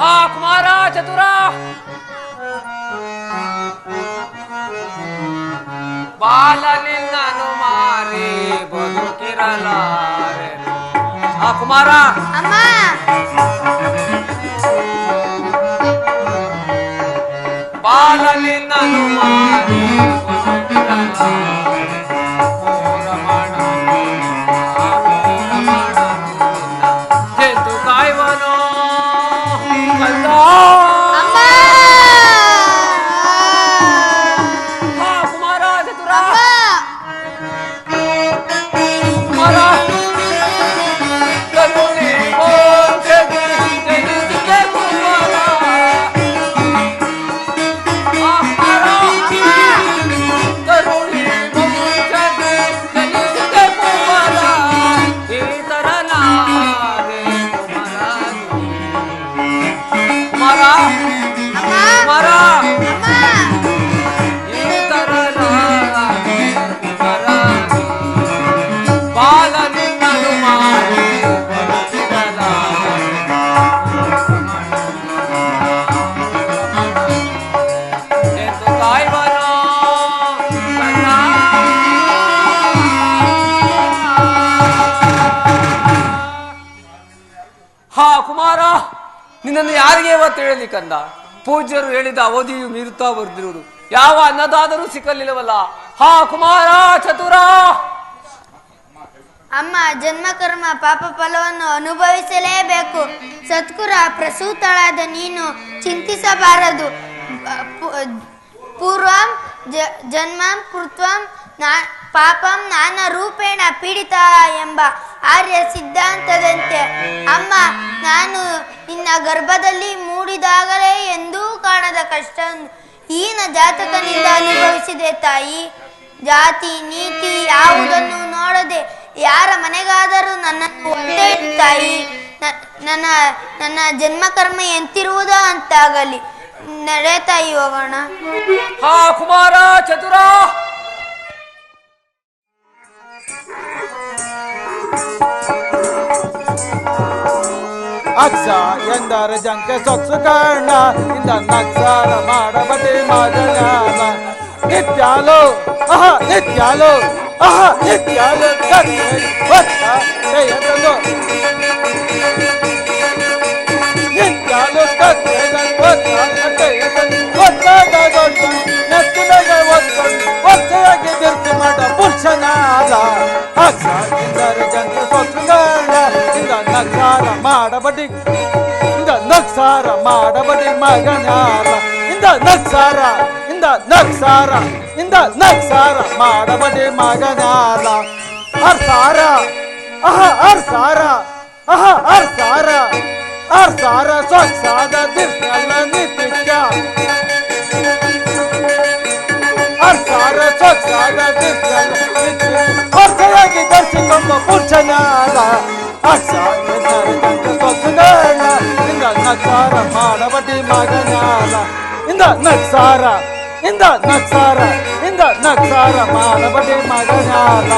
ಹಾ ಕುಮಾರ ಚತುರ ಬಾಲ ನಿನ್ನನು ಮಾರಿ ಬದುಕಿರಲಾರೆ. ಹಾ ಕುಮಾರ ಅಮ್ಮ ಬಾಲ ನಿನ್ನನು ಮಾರಿ ಬದುಕಿರಲಾರೆ. ಕಾಯ್ವನೋ ಕಂದ. ಕುಮಾರ ಚತುರ ಕುಮಾರ ಕರುಣೆ ಮೋಕ್ಷಕ್ಕೆ ಜನಿಸಿದೆ ಕುಮಾರ. ಕುಮಾರ ಕರುಣೆ ಮೋಕ್ಷಕ್ಕೆ ಜನಿಸಿದೆ ಕುಮಾರ. ಈ ತರನಾದೆ ಕುಮಾರ ಕುಮಾರ ಈ ತರನಾದೆ ಕುಮಾರ. ಬಾಲ ನಿನ್ನನು ಮಾಡಿ ಎಂದು ಕಾಯ್ವನೋ ಕನ್ನ. ಹಾ ಕುಮಾರ ನಿನ್ನನ್ನು ಯಾರಿಗೆ ಇವತ್ತು ಹೇಳಲಿ ಕಂದ. ಪೂಜ್ಯರು ಹೇಳಿದ ಅವಧಿಯು ಮೀರುತ್ತಾ ಬರ್ದಿರುವುದು. ಯಾವ ಅನ್ನದಾದರೂ ಸಿಕ್ಕಲಿಲ್ಲವಲ್ಲ. ಹಾ ಕುಮಾರ ಚತುರ ಅಮ್ಮ ಜನ್ಮ ಕರ್ಮ ಪಾಪ ಫಲವನ್ನು ಅನುಭವಿಸಲೇಬೇಕು. ಸತ್ಕುರ ಪ್ರಸೂತಳಾದ ನೀನು ಚಿಂತಿಸಬಾರದು. ಪೂರ್ವಂ ಜನ್ಮಂ ಕೃತ್ವಂ ಪಾಪಂ ನಾನಾ ರೂಪೇಣ ಪೀಡಿತ ಎಂಬ ಆರ್ಯ ಸಿದ್ಧಾಂತದಂತೆ ಅಮ್ಮ ನಾನು ನಿನ್ನ ಗರ್ಭದಲ್ಲಿ ಮೂಡಿದಾಗಲೇ ಎಂದೂ ಕಾಣದ ಕಷ್ಟ ಹೀನ ಜಾತಕನಿಂದ ಅನುಭವಿಸಿದೆ ತಾಯಿ. ಜಾತಿ ನೀತಿ ಯಾವುದನ್ನು ನೋಡದೆ ಯಾರ ಮನೆಗಾದರೂ ನನ್ನನ್ನು ಒಂದೇ ತಾಯಿ. ನನ್ನ ಜನ್ಮ ಕರ್ಮ ಎಂತಿರುವುದೋ ಅಂತಾಗಲಿ. ನಡೆ ತಾಯಿ ಹೋಗೋಣ. ಹಾ ಕುಮಾರ ಚತುರ ಅಕ್ಷ ಎಂದರ ಜಂಕೆ ಸೊಕ್ಸು ಕಾರಣ ಇಂದ ನಕ್ಷರ ಮಾಡಬಡಿ ಮಗನಾಮ. ನಿತ್ಯಾಲು ಅಹ ನಿತ್ಯಾಲು ಅಹ ನಿತ್ಯಾಲು ಒತ್ತ ಜಯದಲು ನಿತ್ಯಾಲು ಒತ್ತಾಗಿ ತಿರ್ಚು ಮಾಡ ಪುರುಷನಾದ. ಅಕ್ಷ ಎಂದರ ಜಂಕೆ ಸೊಕ್ಸು ಕಾರಣ ಇಂದ ನಕ್ಷರ ಮಾಡಬಡಿ ಇಂದ ನಕ್ಷರ ಮಾಡಬಡಿ ಮಗನಾಮ. ಇಂದ ನಕ್ಷರ ಇಂದ ನಕ್ಷರ ಇಂದ ನಕ್ಷರ ಮಾಡಬಡಿ ಮಗನಾಲ. ಅರ್ಸಾರ ಅಹ ಅರ್ಸಾರ ಅಹ ಅರ್ಸಾರ ಅರ್ಸಾರ ಸ್ವಚ್ಛಾದ ದಿರ್ಸಲ್ಲ ನಿತ್ಯ. ಅರ್ಸಾರ ಸ್ವಚ್ಛಾದ ದಿರ್ಸಲ್ಲ ನಿತ್ಯ ಹೊಸದಾಗಿ ದರ್ಶಿಕೊಂಬ ಪುರುಷನಾದ. ಅಕ್ಷ ಸ್ವಚ್ಛಗಾಲ ಇಂದ ನಕ್ಷರ ಮಾಡಬಡಿ ಮಗನಾಲ. ಇಂದ ನಕ್ಷರ ಇಂದ ನಕ್ಷರ ಇಂದ ನಕ್ಷರ ಮಾಡಬಡಿ ಮಗನಾಲ.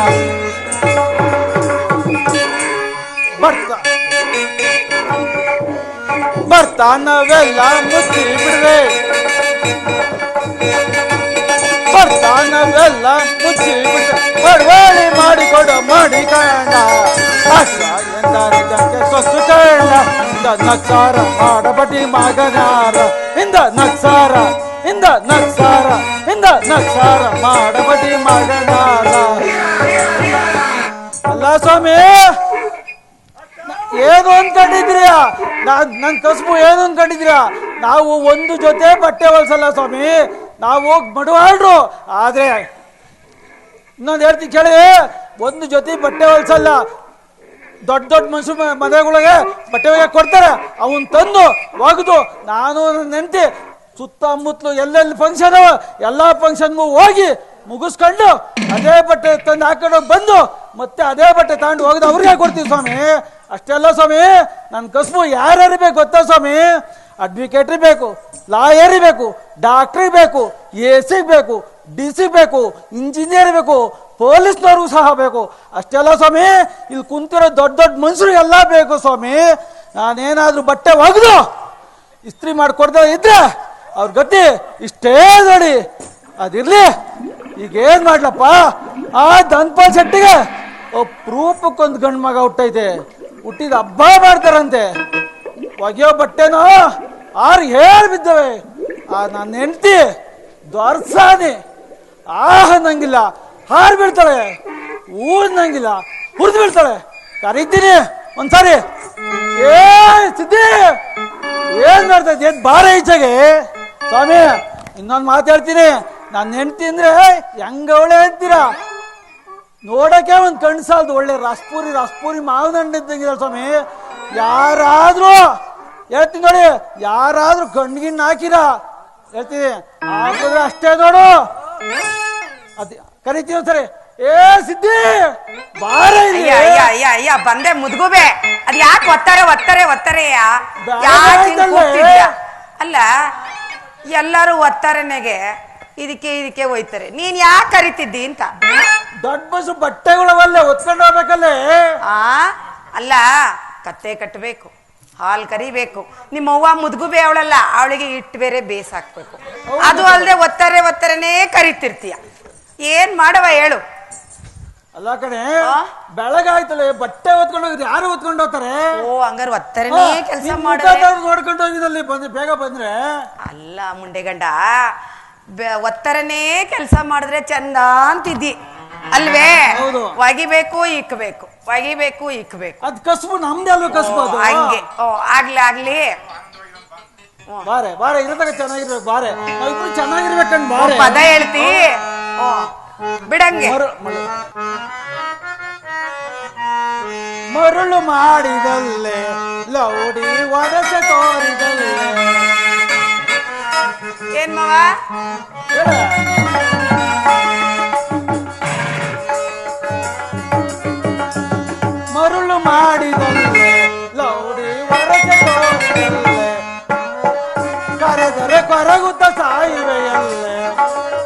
ಬರ್ತಾನವೆಲ್ಲ ಮುಚ್ಚಿ ಬಿಡ್ರೆ ಬರ್ತಾನವೆಲ್ಲ ಮುಚ್ಚಿ ಬಿಡ್ರೆ ಬಡವಾಳಿ ಮಾಡಿಕೊಡು ಮಾಡಿ ಕಾರಣ. ಅಕ್ಷ ಎಂದರೆ ಜಂಕೆ ಸ್ವಚ್ಛ ಕಾರಣ ಇಂದ ನಕ್ಷರ ಮಾಡಬಡಿ ಮಗನಾಲ. ಇಂದ ನಕ್ಷರ ಇಂದ ನಕ್ಷರ ಇಂದ ನಕ್ಷರ ಮಾಡಬಡಿ ಮಗನಾಲ. ಅಲ್ಲ ಸ್ವಾಮಿ ಏನು ಅನ್ಕೊಂಡಿದ್ರಿ? ನನ್ ಕಸುಬು ಏನು ಅನ್ಕೊಂಡಿದ್ರಿ? ನಾವು ಒಂದು ಜೊತೆ ಬಟ್ಟೆ ಹೊಲ್ಸಲ್ಲ ಸ್ವಾಮಿ, ನಾವು ಮಡುವಾಳ್ರು. ಆದ್ರೆ ಇನ್ನೊಂದು ಹೇಳ್ತೀನಿ ಕೇಳಿ, ಒಂದು ಜೊತೆ ಬಟ್ಟೆ ಹೊಲ್ಸಲ್ಲ. ದೊಡ್ಡ ದೊಡ್ಡ ಮನುಷ್ಯ ಮನೆಗಳಿಗೆ ಬಟ್ಟೆ ಒಗೆಯಕ್ಕೆ ಕೊಡ್ತಾರೆ, ಅವನ್ ತಂದು ಒಗೆದು ನಾನು ನೆಂತಿ ಸುತ್ತಮುತ್ತಲು ಎಲ್ಲೆಲ್ಲಿ ಫಂಕ್ಷನ್ ಎಲ್ಲ ಫಂಕ್ಷನ್ಗೂ ಹೋಗಿ ಮುಗಿಸ್ಕೊಂಡು ಅದೇ ಬಟ್ಟೆ ತಂದು ಹಾಕೊಂಡು ಬಂದು ಮತ್ತೆ ಅದೇ ಬಟ್ಟೆ ತಗೊಂಡು ಹೋಗದು ಅವ್ರಿಗೆ ಕೊಡ್ತೀವಿ ಸ್ವಾಮಿ. ಅಷ್ಟೆಲ್ಲ ಸ್ವಾಮಿ. ನನ್ನ ಕಸುಬು ಯಾರ್ಯಾರು ಬೇಕು ಗೊತ್ತಾ ಸ್ವಾಮಿ? ಅಡ್ವೊಕೇಟ್ರಿ ಬೇಕು, ಲಾಯರಿ ಬೇಕು, ಡಾಕ್ಟ್ರಿ ಬೇಕು, AC ಬೇಕು, DC ಬೇಕು, ಇಂಜಿನಿಯರ್ ಬೇಕು, ಪೊಲೀಸ್ನವ್ರಿಗೂ ಸಹ ಬೇಕು. ಅಷ್ಟೆಲ್ಲ ಸ್ವಾಮಿ. ಇಲ್ಲಿ ಕುಂತಿರೋ ದೊಡ್ಡ ದೊಡ್ಡ ಮನುಷ್ಯರು ಎಲ್ಲ ಬೇಕು ಸ್ವಾಮಿ. ನಾನೇನಾದ್ರೂ ಬಟ್ಟೆ ಒಗೆದು ಇಸ್ತ್ರಿ ಮಾಡಿಕೊಡ್ದ ಇದ್ರೆ ಅವ್ರ ಗತಿ ಇಷ್ಟೇ ನೋಡಿ. ಅದಿರ್ಲಿ, ಈಗ ಏನ್ ಮಾಡ್ಲಪ್ಪ, ಆ ಧನ್ಪಾಲ್ ಶೆಟ್ಟಿಗೆ ಅಪ್ರೂಪಕ್ಕೊಂದು ಗಂಡು ಮಗ ಹುಟ್ಟೈತೆ, ಹುಟ್ಟಿದ ಹಬ್ಬ ಮಾಡ್ತಾರಂತೆ. ಒಗೆಯೋ ಬಟ್ಟೆನೋ ಆರು ಹೇಳಿ ಬಿದ್ದವೆ. ಆ ನನ್ನ ಹೆಂಡತಿ ದೊರ್ಸಾನಿ ನಂಗಿಲ್ಲ, ಹಾರು ಬೀಳ್ತಾಳೆ, ಊದ್ನಂಗಿಲ್ಲ, ಹುರಿದು ಬೀಳ್ತಾಳೆ. ಕರೀತೀನಿ ಒಂದ್ಸಾರಿ, ಏ ಸಿದ್ದಿ ಏನ್ ಮಾಡ್ತಾ ಇದ್ದ, ಏನ್ ಬಾರ ಈಚೆಗೆ. ಸ್ವಾಮಿ ಇನ್ನೊಂದು ಮಾತಾಡ್ತೀನಿ, ನನ್ನ ಹೆಂಡತಿ ಅಂದ್ರೆ ಹೆಂಗವಳೆ ಅಂತೀರಾ, ನೋಡಕ್ಕೆ ಒಂದು ಕಣ್ಣು ಸಾಲದು, ಒಳ್ಳೆ ರಸ್ಪೂರಿ ಮಾವಿನ ಹಣ್ಣು ಇದ್ದಂಗಿಲ್ಲ ಸ್ವಾಮಿ. ಯಾರಾದ್ರೂ ಹೇಳ್ತೀನಿ ನೋಡಿ, ಯಾರಾದ್ರೂ ಕಣ್ಗಿನ್ ಹಾಕಿರ ಹೇಳ್ತೀನಿ, ಹಾಕಿದ್ರೆ ಅಷ್ಟೇ ನೋಡು. ಅದ ಕರಿತೀವಿ ಸರಿ. ಏ ಸಿದ್ದಿ ಬಾರ, ಅಯ್ಯ ಬಂದೆ ಮುದ್ಗುಬೆ. ಅದ್ ಯಾಕೆ ಒತ್ತರೆಯ ಅಲ್ಲ, ಎಲ್ಲರೂ ಒತ್ತಾರನೆಗೆ ಇದಕ್ಕೆ ಹೋಯ್ತಾರೆ, ನೀನ್ ಯಾಕೆ ಕರಿತಿದ್ದಿ ಅಂತ. ದೊಡ್ಡ ಬಸ್ಸು ಬಟ್ಟೆಗಳವಲ್ಲೇ ಹೊತ್ಕೊಂಡು ಹೋಗ್ಬೇಕಲ್ಲೇ. ಅಲ್ಲ, ಕತ್ತೆ ಕಟ್ಟಬೇಕು, ಹಾಲ್ ಕರಿಬೇಕು. ನಿಮ್ಮವ್ವ ಮುದ್ಗುಬೆ ಅವಳಲ್ಲ, ಅವಳಿಗೆ ಇಟ್ಟು ಬೇರೆ ಬೇಸಾಕ್ಬೇಕು. ಅದು ಅಲ್ಲದೆ ಒತ್ತರೆನೇ ಕರಿತಿರ್ತೀಯ. ಏನ್ ಮಾಡವ ಹೇಳು. ಅಲ್ಲ ಕಣೆ, ಬೆಳಗಾಯ್ತಲ್ಲ, ಬಟ್ಟೆ ಹೊತ್ಕೊಂಡು ಹೋಗಿದ್ರೆ ಯಾರು ಹೊತ್ಕೊಂಡು ಹೋಗ್ತಾರೆ? ಓ ಹಂಗಾರ ಒತ್ತರನೇ ಕೆಲಸ ಮಾಡ ನೋಡ್ಕೊಂಡು ಹೋಗಿದಲ್ಲಿ ಬಂದ್ರೆ ಬೇಗ ಬಂದ್ರೆ. ಅಲ್ಲ ಮುಂಡೆಗಂಡ, ಒತ್ತರನೇ ಕೆಲಸ ಮಾಡಿದ್ರೆ ಚಂದ ಅಂತಿದ್ದಿ ಅಲ್ವೇ? ಒಗಿಬೇಕು ಇಕ್ಬೇಕು, ಒಗಿಬೇಕು ಇಕ್ಬೇಕು. ಅದ್ ಕಸ್ಬು ನಮ್ದೇ ಅಲ್ವ ಕಸ್ಬು ಅದು. ಹಂಗೆ ಆಗ್ಲಿ ಬಾರೆ ಇರತಕ್ಕ ಚೆನ್ನಾಗಿರ್ಬೇಕು. ಬಾರೆ ನಾವಿಬ್ರು ಚೆನ್ನಾಗಿರ್ಬೇಕಂಡ್ ಬಾರೆ. ಪದ ಹೇಳ್ತಿ ಬಿಡಂಗೆ. ಮರುಳು ಮಾಡಿದಲ್ಲೇ ಲೌಡಿ ಒರಸೆ ತೋರಿದಲ್ಲೇ. ಏನ್ ಮಾವ? ಮರುಳು ಮಾಡಿದಲ್ಲೇ ಲೌಡಿ ಒರಸೆ ತೋರಿದಲ್ಲೇ, ಕರೆದರೆ ಕೊರಗುತ್ತ ಸಾಯುವೆಯಲ್ಲೇ.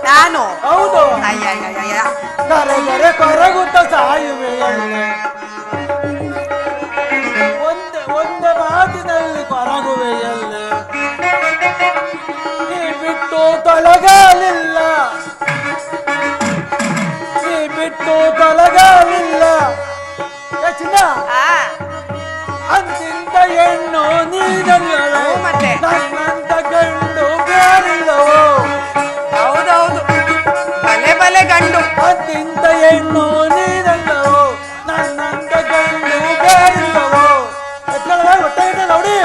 ನಾನು ಹೌದು, ಅಯ್ಯ ಕರೆದರೆ ಕೊರಗುತ್ತ ಸಾಯುವೆಯಲ್ಲೇ, ಒಂದೇ ಮಾತಿನಲ್ಲಿ ಕೊರಗುವೆಯಲ್ಲೇ. ನೀ ಬಿಟ್ಟು ತೊಲಗಲಿಲ್ಲ, ನೀ ಬಿಟ್ಟು ತೊಲಗಲಿಲ್ಲ. ಚಿನ್ನ ಅಂತಿಂತ ಹೆಣ್ಣು ನೀನಲ್ಲವೇ, ಮತ್ತೆ ನನ್ನಂತ ಗಂಡು ಬೇರಿಲ್ಲವೋ. ಹೌದೌದು, ಬಲೆ ಗಂಡು. ಅಂತಿಂತ ಹೆಣ್ಣು ನೀನಲ್ಲವೋ, ನನ್ನಂತ ಗಂಡು ಬೇರಿಲ್ಲವೋ. ಹೊಟ್ಟೆ ನೋಡಿ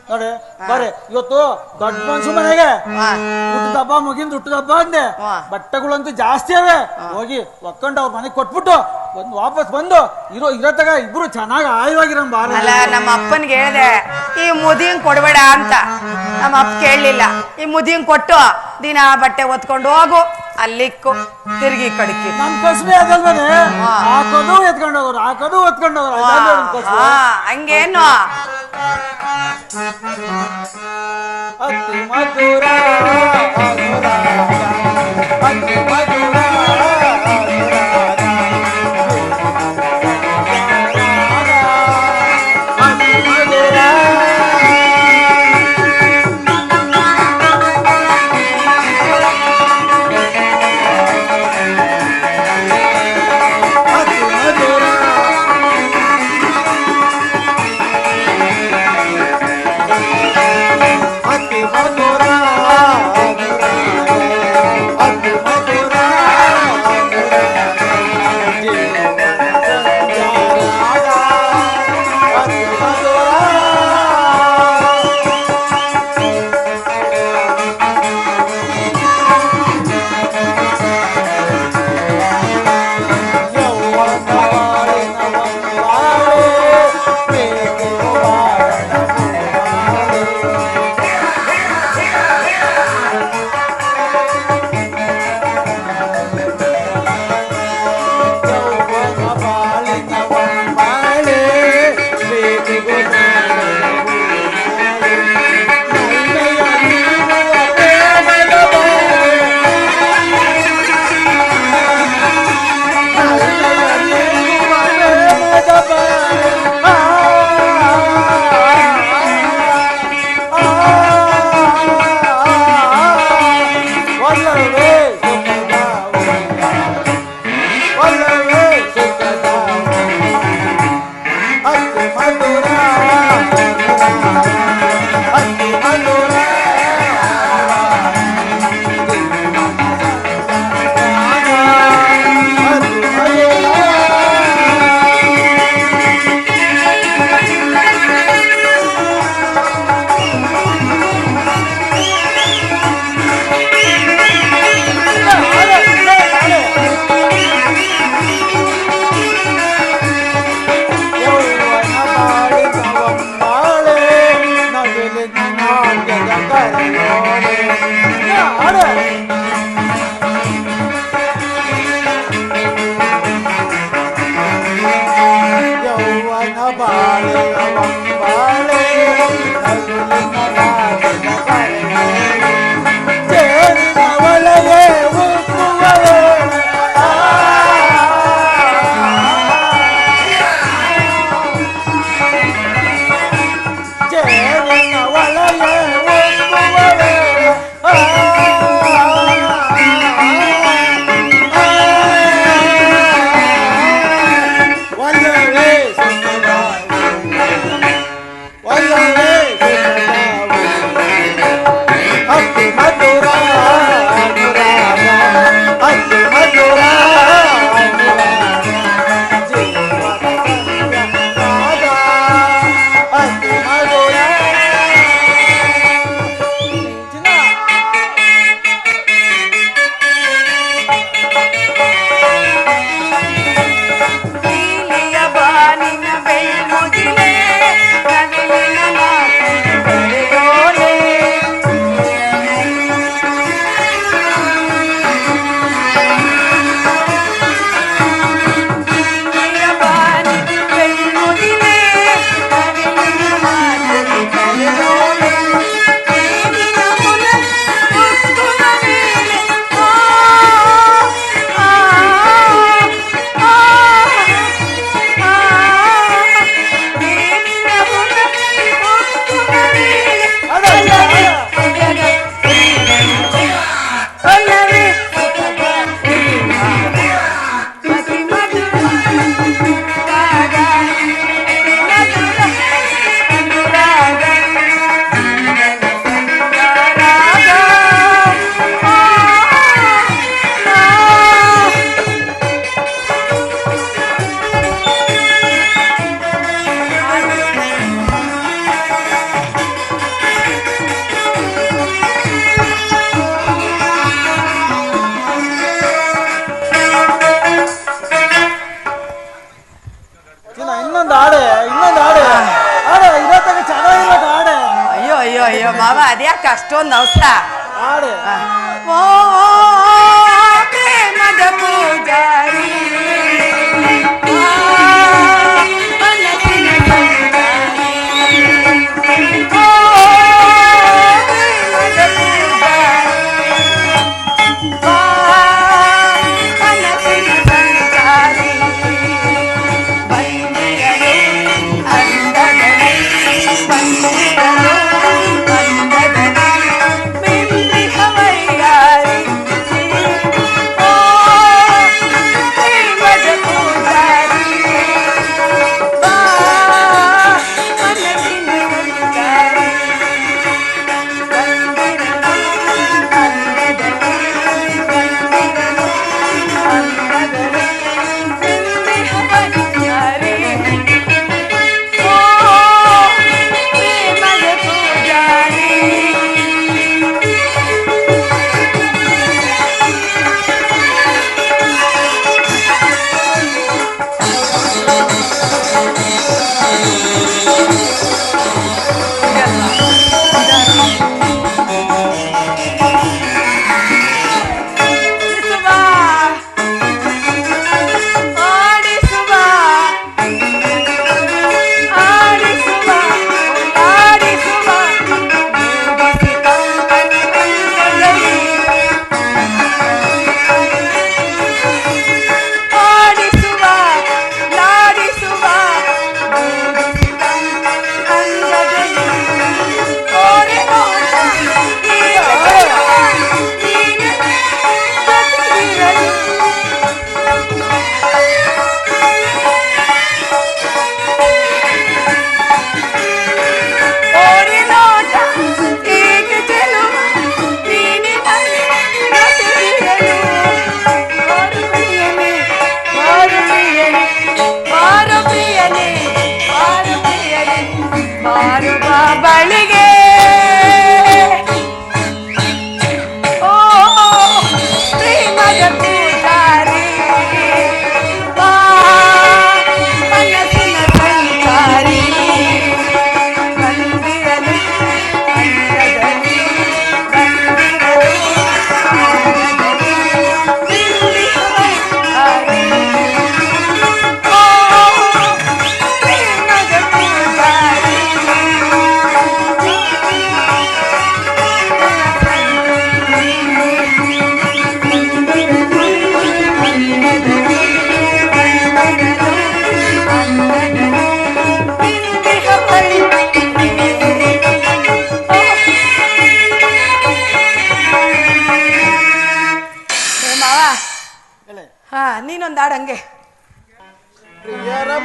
ನೋಡಿ ಬರ್ರಿ, ಇವತ್ತು ದೊಡ್ಡ ಮನ್ಸು ಮನೆಗೆ ಹುಟ್ಟದ ಹಬ್ಬ ಮುಗಿಂದ ಹುಟ್ಟದ ಹಬ್ಬ ಅಂದೆ. ಬಟ್ಟೆಗಳಂತೂ ಜಾಸ್ತಿ ಅವೆ, ಹೋಗಿ ಒಕ್ಕೊಂಡು ಅವ್ರ ಮನೆಗೆ ಕೊಟ್ಬಿಟ್ಟು ವಾಪಸ್ ಬಂದು ಇರತ್ತಾಗ ಇಬ್ರು ಚೆನ್ನಾಗಿ ಆಯವಾಗಿರೋ ಬಾರ. ಅಲ್ಲ, ನಮ್ಮ ಅಪ್ಪನ್ಗೆ ಹೇಳ್ದೆ ಈ ಮುದಿಯಂಗ್ ಕೊಡ್ಬೇಡ ಅಂತ. ನಮ್ಮ ಅಪ್ಪ ಕೇಳಲಿಲ್ಲ. ಈ ಮುದಿಯಂಗ್ ಕೊಟ್ಟು ದಿನ ಬಟ್ಟೆ ಒತ್ಕೊಂಡು ಹೋಗು, ಅಲ್ಲಿಕ್ಕು ತಿರುಗಿ ಕಡಿಕಿ. ನಮ್ ಕಸ್ಬೆ ಅದಲ್ವೇನೆ, ಹಾಕೋದು ಎತ್ಕೊಂಡು ಹೋಗೋರು, ಹಾಕೋದು ಒತ್ಕೊಂಡು ಹೋಗೋರು. ಹಂಗೇನು ಅತಿ ಮಧುರ ಅತಿ ಮಧುರ ಅತಿ ಮಧುರ ಬಾಳೆ ಬಾಳೆ ಜೇನಿನ ಒಳಗೆ ಉಕ್ಕುವಳೆ ಜೇನಿನ ಒಳಗೆ ಉಕ್ಕುವಳೆ ಇನ್ನೊಂದು ಆಡೆ ಇರತ್ತಾಗ ಚೆನ್ನಾಗಿರೋದು ಆಡೆ. ಅಯ್ಯೋ ಅಯ್ಯೋ ಅಯ್ಯೋ ಮಾವ ಅದ್ಯಾಕೆ ಅಷ್ಟೊಂದು ಅವಸರ? ಆಡೆ ಓ ಪ್ರೇಮದ ಪೂಜಾರಿ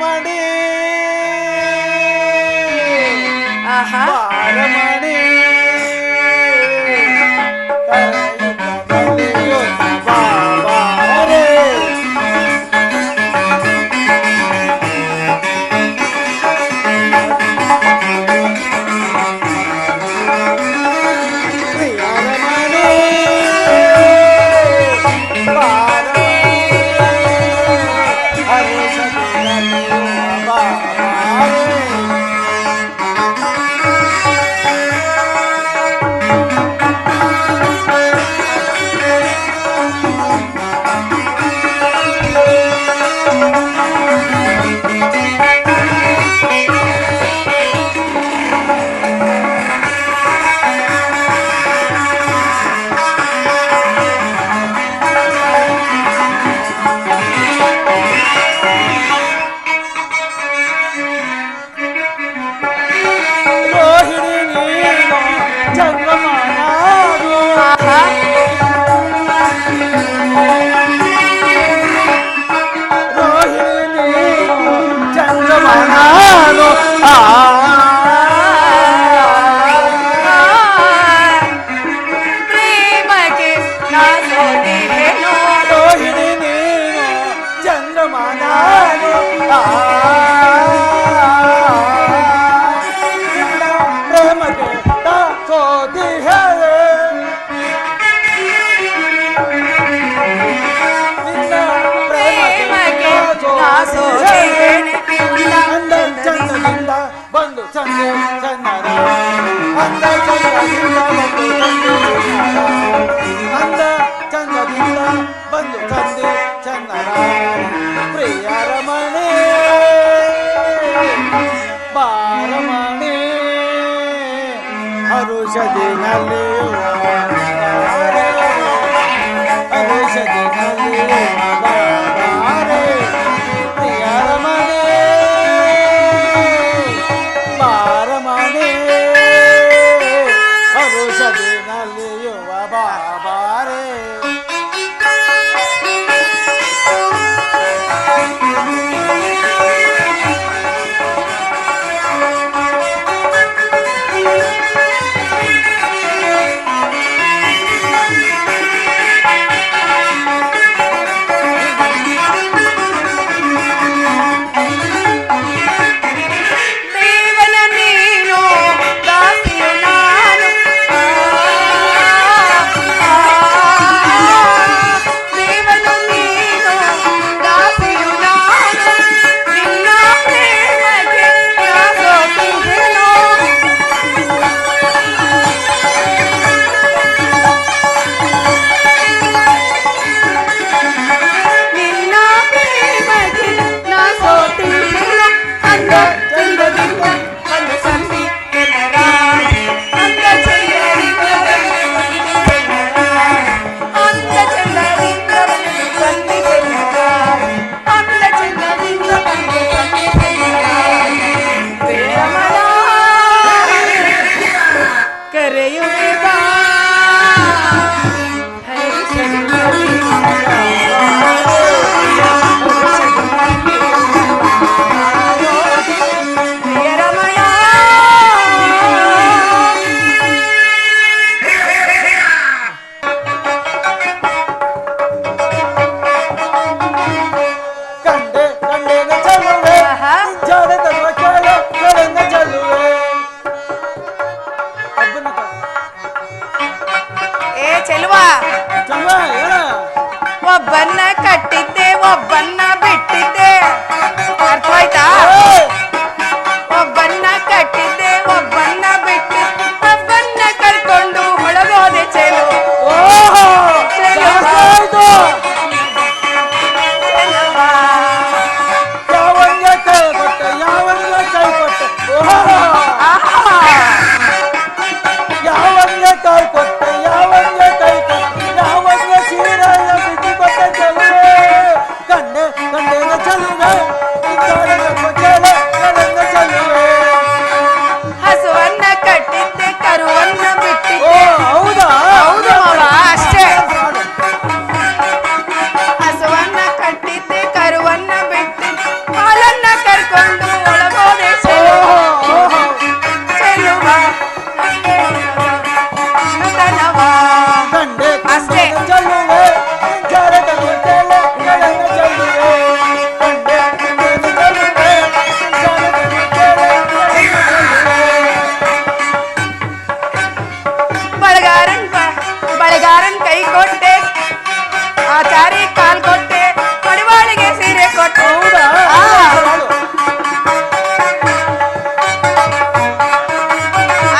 ಬಾರಮಣಿ ಆಹಾ ಬಾರಮಣಿ ಬಾರೆ ಪ್ರೇಮಕ್ಕೆ ನಾ ಸೋತಿಹೆನೋ ರೋಹಿಣಿ ನೀನು ಚಂದ್ರಮ ನಾನು ಪ್ರೇಮಕ್ಕೆ ಸೋತಿಹೆ ಪ್ರೇಮಕ್ಕೆ ನಾ ಸೋತಿಹೆನೆ ಅಂದ ಚಂದದಿಂದ ಬಂದು ಚಂದೆ ಚಂದನ ಅಂದ ಚಂದದಿಂದ ಬಂದು ಅಂದ ಚಂದದಿಂದ ಬಂದು ಚಂದೆ ಚಂದನ ಪ್ರಿಯ ರಮಣಿ ಬಾರಮಣಿ ಹರುಷದಿನಲ್ಲಿ ಹರುಷದಿನಲ್ಲಿ ಬಾರೆ ಪ್ರಿಯ ರಮಣಿ ಬಾರಮಣಿ ಹರುಷದಿನಲ್ಲಿಯುವ ಬಾರೆ ಮಾಡಿಕೊಂಡು ಒಳಗೋದೆ ಚೆಲುವ ಕೃಷ್ಣತನವ. ಕಂಡೆ ಅಷ್ಟೇ. ಚೆಲ್ಲುವೆ ಜಾರದವ ಚೆಲ್ಲೆ ಗೆಳೆಯ ಚೆಲ್ಲುವೆ. ಕಂಡೆ ಚೆಲ್ಲುವೆ ಜಾರದವ ಚೆಲ್ಲೆ ಗೆಳೆಯ ಚೆಲ್ಲುವೆ. ಬಳಗಾರನ್ ಕೈ ಕೊಟ್ಟೆ, ಆಚಾರಿ ಕಾಲ್ ಕೊಟ್ಟೆ, ಮಡಿವಾಳಿಗೆ ಸೀರೆ ಕೊಟ್ಟೆ. ಹೌದಾ? ಆ.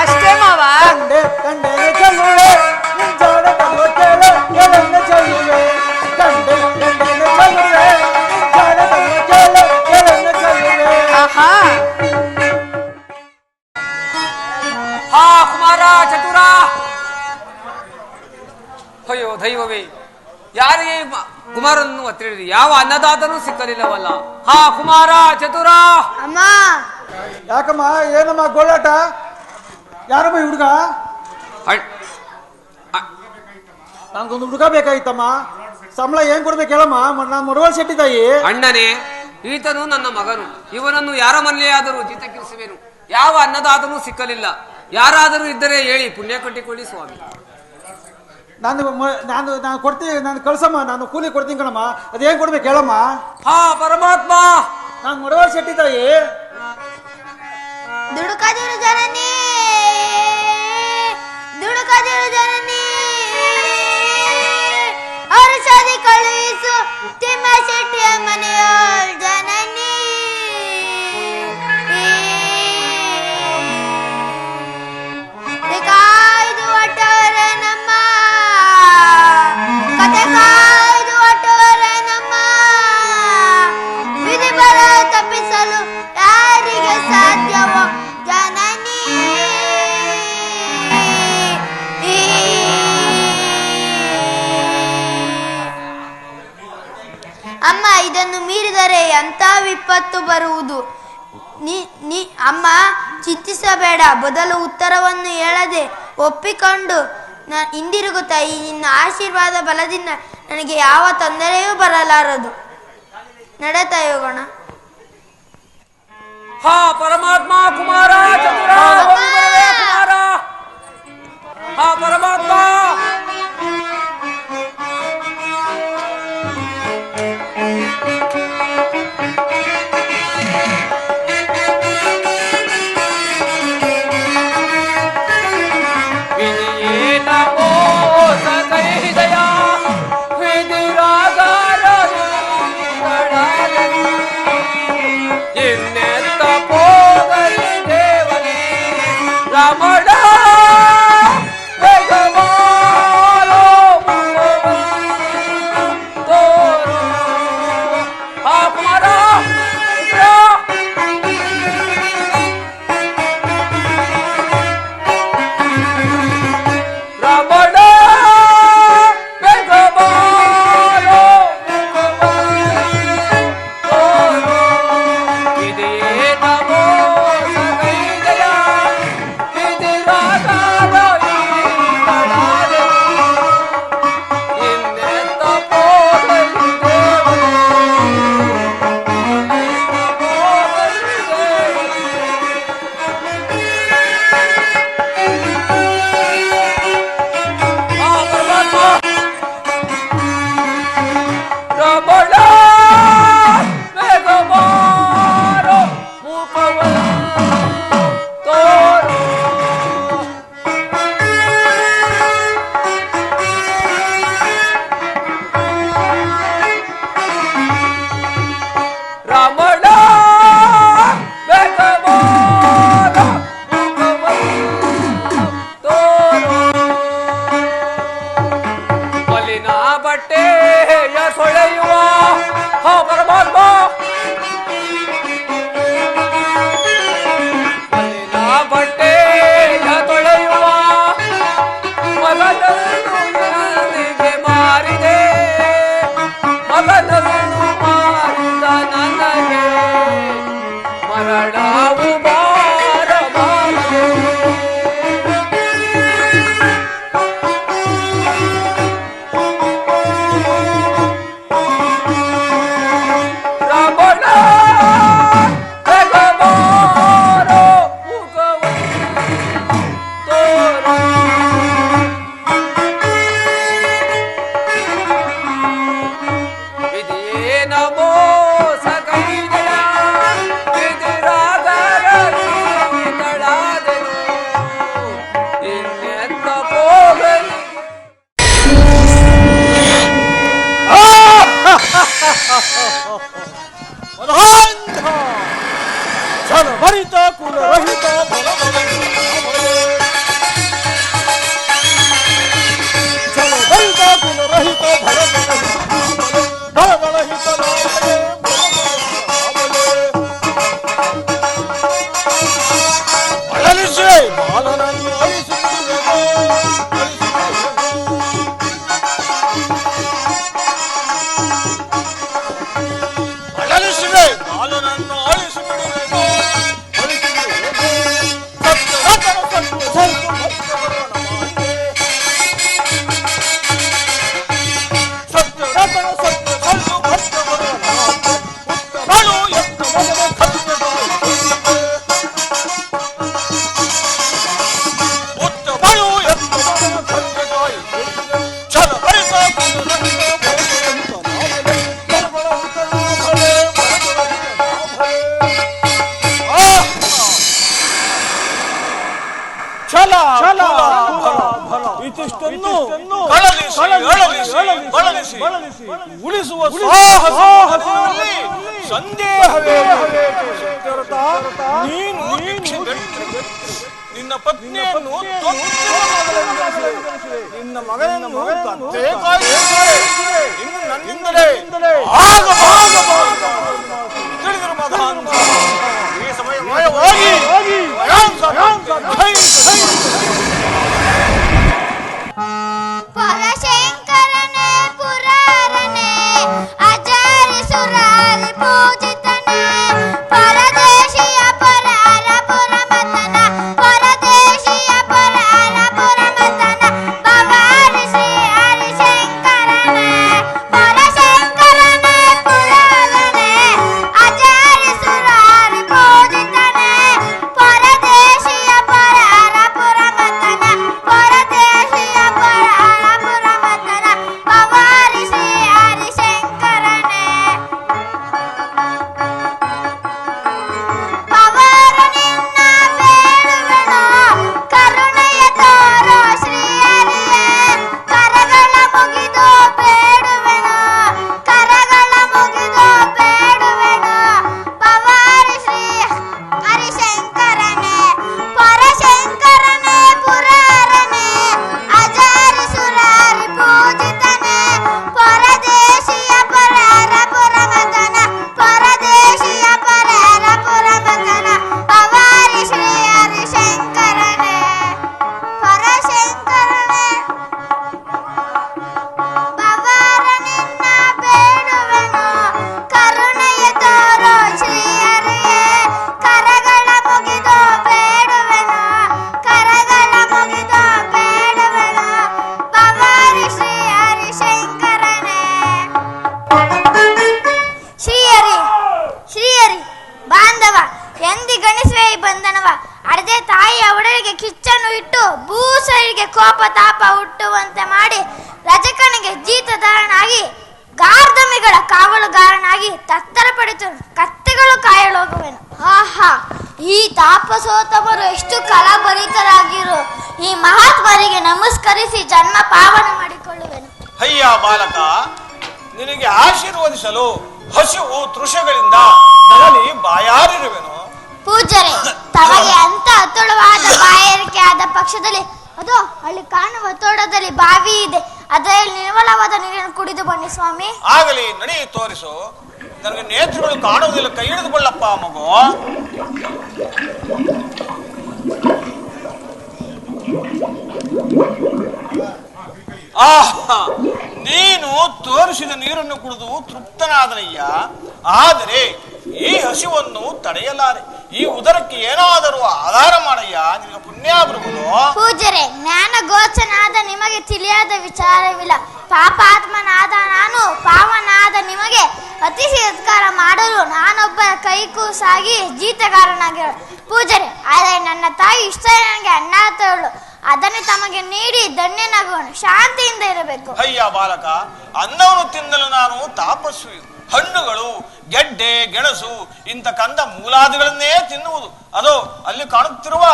ಅಷ್ಟೇ ಮಾವ. ಕಂಡೆ ಚೆಲ್ಲುವೆ ಜಾರದವ ಚೆಲ್ಲೆ ಗೆಳೆಯ ಚೆಲ್ಲುವೆ. ಕಂಡೆ ಚೆಲ್ಲುವೆ ಜಾರದವ ಚೆಲ್ಲೆ ಗೆಳೆಯ ಚೆಲ್ಲುವೆ. ಆಹಾ. ಹಾ ಕುಮಾರ ಚತುರ, ಅಯ್ಯೋ ದೈವವೇ, ಯಾರಿಗೆ ಕುಮಾರನನ್ನು ತಿಳಿದಿ ಯಾವ ಅನ್ನದಾತನೂ ಸಿಕ್ಕಲಿಲ್ಲವಲ್ಲ. ಹಾ ಕುಮಾರ ಚತುರ. ಅಮ್ಮ ಯಾಕಮ್ಮ ಏನಮ್ಮ ಗೋಳಾಟ? ಯಾರಮ್ಮ ಈ ಹುಡುಗ? ನನ್ಗೊಂದು ಹುಡುಗ ಬೇಕಾಗಿತ್ತಮ್ಮ. ಸಂಬಳ ಏನ್ ಕೊಡ್ಬೇಕು ಹೇಳಮ್ಮ? ನಾನು ಮಡವಲ್ ಶೆಟ್ಟಿ ತಾಯಿ. ಅಣ್ಣನೇ, ಈತನು ನನ್ನ ಮಗನು. ಇವನನ್ನು ಯಾರ ಮನೆಯಾದರೂ ಜೀತಕ್ಕಿರಿಸುವೆನು. ಯಾವ ಅನ್ನದಾತನೂ ಸಿಕ್ಕಲಿಲ್ಲ. ಯಾರಾದರೂ ಇದ್ದರೆ ಹೇಳಿ ಪುಣ್ಯ ಕಟ್ಟಿಕೊಳ್ಳಿ ಸ್ವಾಮಿ. ನಾನು ಕೊಡ್ತೀನಿ, ನಾನು ಕಳ್ಸಮ್ಮ, ನಾನು ಕೂಲಿ ಕೊಡ್ತೀನಿ ಕಣಮ್ಮ. ಅದೇನ್ ಕೊಡ್ಬೇಕು ಹೇಳಮ್ಮ? ಹಾ ಪರಮಾತ್ಮ, ನಾನು ಮಡವಲ್ ಶೆಟ್ಟಿ ತಾಯಿ. ದುಡುಕದಿರು ಜನನಿ, ದುಡುಕದಿರು ಜನನಿ, ಔಷಧಿ ಕಳುಹಿಸು ತಿಮ್ಮ ಶೆಟ್ಟಿಯ ಮನೆಯೋಳ್ ಜನನಿ. ಕಾಯ್ದು ಒಟ್ಟವರ ನಮ್ಮ ಕತೆ, ಕಾಯ್ದು ಒಟ್ಟವರ ನಮ್ಮ ವಿಧಿ ಬರ ತಪ್ಪಿಸಲು ಯಾರಿಗೆ ಸಾಧ್ಯವೋ ಜನನಿ. ಅಮ್ಮ, ಇದನ್ನು ಮೀರಿದರೆ ಎಂಥ ವಿಪತ್ತು ಬರುವುದು. ಅಮ್ಮ ಚಿಂತಿಸಬೇಡ, ಬದಲು ಉತ್ತರವನ್ನು ಹೇಳದೆ ಒಪ್ಪಿಕೊಂಡು ಹಿಂದಿರುಗುತ್ತಾ ಈ ನಿನ್ನ ಆಶೀರ್ವಾದ ಬಲದಿಂದ ನನಗೆ ಯಾವ ತೊಂದರೆಯೂ ಬರಲಾರದು. ನಡೆತಾ ಹೋಗೋಣ. ಹಾ ಪರಮಾತ್ಮ ಕುಮಾರ ಚತುರ, ಕುಮಾರ. ಹಾ ಪರಮಾತ್ಮ. ರಮಣ ಛಲ ಭರಿತ ಕುಲರಹಿತ ಛಲ ಭರಿತ ಕುಲರಹಿತ ಭರದಳಹಿತ ಅಳಲಿಸಿ ಬಾಲನನ್ನು ಅಳಿಸಿದೆ ಬಾಲನನ್ನು ಅಳಿಸಿಬಿಡುವೆನು ಉಳಿಸುವ ಸಂದೇಹವೇ ನೀನು ನಿನ್ನ ಪತ್ನಿಯನ್ನು ನಿನ್ನ ಮಗನನ್ನು ಇನ್ನು ನನ್ನಿಂದಲೇ ತಿಳಿದರು ಮಗ ಈ ಸಮಯವಾಗಿ ಪರಶಂಕರನೇ ಪುರಾರನೇ ಆಚಾರ್ಯ ಸುರಾರಿ ಪೂಜಿತನೇ ಪರದೇಶಿಯ ಪರಾರ ಪುರಮತನ ಪರದೇಶಿಯ ಪರಾರ ಪುರಮತನ ಭವಾನಿ ಶ್ರೀ ಹರಿಶಂಕರನೇ ಪರಶಂಕರನೇ ಪುರಾರನೇ ಆಚಾರ್ಯ ಸುರಾರಿ ಪೂಜಿತನೇ ಪರದೇಶಿಯ ಪರಾರ ಪುರಮತನ ಪರದೇಶಿಯ ಪರಾರ ಪುರಮತನ ಭವಾನಿ ಶ್ರೀ ಹರಿಶಂಕರನೇ ಪವರ ನಿನ್ನ ಬೇಡುವೆನು ಕರುಣೆಯ ತೋರೋ ಶ್ರೀಹರಿಯೇ ಕರಗಳ ಮುಗಿದು ಬೇಡುವೆನು ಕರಗಳ ಮುಗಿದು ಬೇಡುವೆನು ಭವಾನಿ ಶ್ರೀ ಹರಿಶಂಕರನೇ ಪರಶಂಕರನೇ ಪುರಾರನೇ ಆಚಾರ್ಯ ಸುರಾರಿ ಪೂಜಿತನೇ ಪರದೇಶಿಯ ಪರಾರ ಪುರಮತನ ಪರದೇಶಿಯ ಪರಾರ ಪುರಮತನ ಭವಾನಿ ಶ್ರೀ ಹರಿಶಂಕರನೇ ಪರಶಂಕರನೇ ಭವಾರ ನಿನ್ನ ಬೇಡುವೆನು ಕರುಣೆಯ ತೋರೋ ಶ್ರೀಹರಿಯೇ ಕರಗಳ ಮುಗಿದು ಬೇಡುವೆನು ಕರಗಳ ಮುಗಿದು ಬೇಡುವೆನು ಭವಾನಿ ಶ್ರೀ ಹರಿಶಂಕರನೇ ಶ್ರೀಹರಿ ಶ್ರೀಹರಿ ಬಾಂಧವ ಎಂದಿ ಗಣಿಸುವೆ ಈ ಬಂಧನವ ಅಡದೆ ತಾಯಿಯ ಒಡಲಿಗೆ ಕಿಚ್ಚನ್ನು ಇಟ್ಟು ಭೂಸರಿಗೆ ಕೋಪ ತಾಪ ಹುಟ್ಟುವಂತೆ ಮಾಡಿ ರಜಕನಿಗೆ ಜೀತಧಾರನಾಗಿ ಗಾರ್ಧಮಿಗಳ ಕಾವಲುಗಾರನಾಗಿ ತತ್ತರ ಪಡಿತು ಕತ್ತೆಗಳು ಕಾಯಲೋಗುವೆನು. ಆಹಾ, ಈ ತಾಪಸೋತ್ತಮರು ಎಷ್ಟು ಕಲಾಭರಿತರಾಗಿರು. ಈ ಮಹಾತ್ಮರಿಗೆ ನಮಸ್ಕರಿಸಿ ಜನ್ಮ ಪಾವನ ಮಾಡಿಕೊಳ್ಳುವೆನು. ಅಯ್ಯ ಬಾಲಕ, ನಿನಗೆ ಆಶೀರ್ವದಿಸಲು ಹಸಿವು ತೃಷಗಳಿಂದ ನರಳಿ ಬಾಯಾರಿರುವೆನು. ಪೂಜರೆ, ತಮಗೆ ಅಂತ ಅತುಳವಾದ ಬಾಯಾರಿಕೆ ಆದ ಪಕ್ಷದಲ್ಲಿ ಅದು ಅಲ್ಲಿ ಕಾಣುವ ತೋಟದಲ್ಲಿ ಬಾವಿ ಇದೆ, ಅದರಲ್ಲಿ ನಿರ್ಮಲವಾದ ನೀರನ್ನು ಕುಡಿದು ಬನ್ನಿ ಸ್ವಾಮಿ. ಆಗಲಿ, ನಡಿ ತೋರಿಸು. ನನಗೆ ನೇತ್ರಗಳು ಕಾಣುವುದಿಲ್ಲ, ಕೈ ಹಿಡಿದುಕೊಳ್ಳಪ್ಪ ಮಗು. ಆಹಾ, ನೀನು ತೋರಿಸಿದ ನೀರನ್ನು ಕುಡಿದು ತೃಪ್ತನಾದನಯ್ಯ. ಆದರೆ ಈ ಹಸಿವನ್ನು ತಡೆಯಲಾರೆ. ಈ ಉದರಕ್ಕೆ ಏನಾದರೂ ಆಧಾರ ಮಾಡಯ್ಯ, ನಿನಗೆ ಪುಣ್ಯ ಬರುವುದು. ಪೂಜರೆ, ಜ್ಞಾನ ಗೋಚನಾದ ನಿಮಗೆ ತಿಳಿಯಾದ ವಿಚಾರವಿಲ್ಲ. ಪಾಪಾತ್ಮನಾದ ನಾನು ಪಾವನಾದ ನಿಮಗೆ ಅತಿಶಿ ಸತ್ಕಾರ ಮಾಡಲು ನಾನೊಬ್ಬ ಕೈಕೂಸಾಗಿ ಜೀತಗಾರನಾಗಿರೋ. ಪೂಜರೆ, ಆದರೆ ನನ್ನ ತಾಯಿ ಇಷ್ಟ ನನಗೆ ಅನ್ನ ತೋಳು, ಅದನ್ನು ತಮಗೆ ನೀಡಿ ಧನ್ಯನಾಗೋಣ. ಶಾಂತಿಯಿಂದ ಇರಬೇಕು. ಅಯ್ಯ ಬಾಲಕ, ಅನ್ನವನ್ನು ತಿನ್ನಲು ನಾನು ತಾಪಸ್ವಿ. ಹಣ್ಣುಗಳು, ಗೆಡ್ಡೆ, ಗೆಣಸು ಇಂಥ ಕಂದ ಮೂಲಾದಿಗಳನ್ನೇ ತಿನ್ನುವುದು. ಅದು ಅಲ್ಲಿ ಕಾಣುತ್ತಿರುವ